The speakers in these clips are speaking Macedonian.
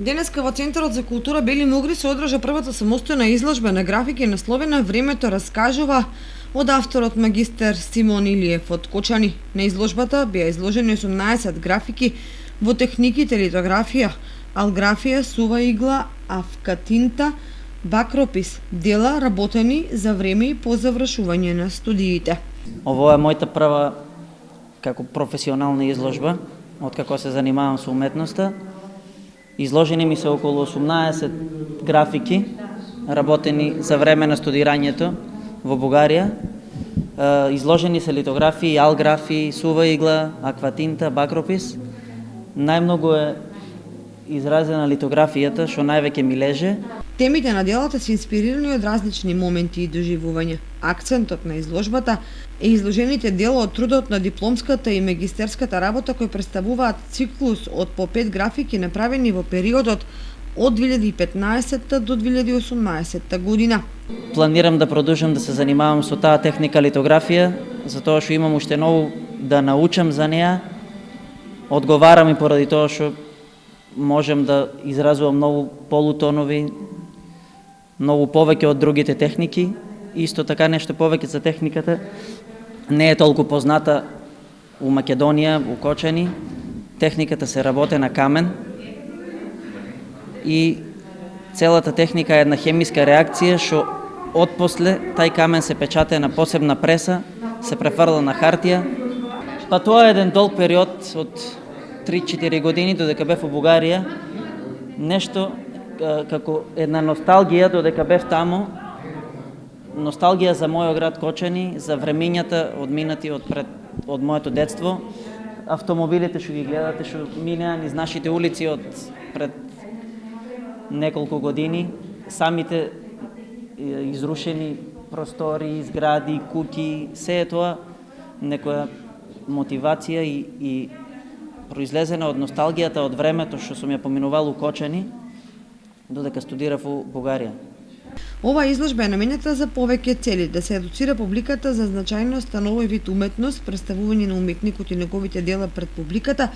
Денеска во Центарот за култура Бели Мугри се одржа првата самостојна изложба на графики насловена "Времето раскажува" од авторот магистер Симон Илиев од Кочани. На изложбата беа изложени 18 графики во техниките литографија, алграфија, сува игла, авкатинта, бакропис, дела работени за време и по завршување на студиите. Ово е мојата прва како професионална изложба, откако се занимавам со уметноста. Изложени ми се околу 18 графики, работени за време на студирањето во Бугарија. Изложени се литографии, алграфии, сува игла, акватинта, бакропис. Најмногу е изразена литографијата, што највеќе ми леже. Темите на делата се инспирирани од различни моменти и доживувања. Акцентот на изложбата е изложените дела од трудот на дипломската и магистерската работа кои представуваат циклус од по 5 графики направени во периодот од 2015 до 2018 година. Планирам да продолжам да се занимавам со таа техника литографија, затоа што имам уште ново да научам за неа. Одговарам и поради тоа што можем да изразувам многу полутонови, многу повеќе од другите техники. Исто така нешто повеќе за техниката не е толку позната у Македонија, у Кочани. Техниката се работи на камен и целата техника е една хемиска реакција што отпосле тај камен се печате на посебна преса, се префрла на хартија. Па тоа е еден долг период од 3-4 години додека бев во Бугарија, нешто како една носталгија додека бев таму, носталгија за мојот град Кочани, за времењата одминати од моето детство, автомобилите што ги гледате што минеа низ нашите улици од пред неколку години, самите изрушени простори, згради, куќи, се е тоа некоја мотивација и произлезена од носталгијата од времето што сум ја поминувал у Кочани, додека студирав у Бугарија. Ова изложба е наменета за повеќе цели, да се едуцира публиката за значајноста на овој вид уметност, представување на уметникот и неговите дела пред публиката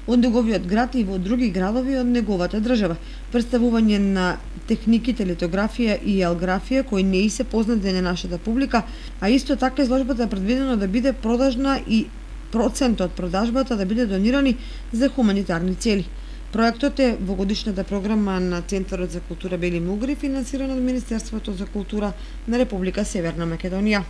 од неговиот град и во други градови од неговата држава, представување на техниките литографија и алграфија кои не и се познати на нашата публика, а исто така изложбата е предвидено да биде продажна и процент од продажбата да биде донирани за хуманитарни цели. Проектот е во годишната програма на Центарот за култура Бели Мугри, финансиран од Министерството за култура на Република Северна Македонија.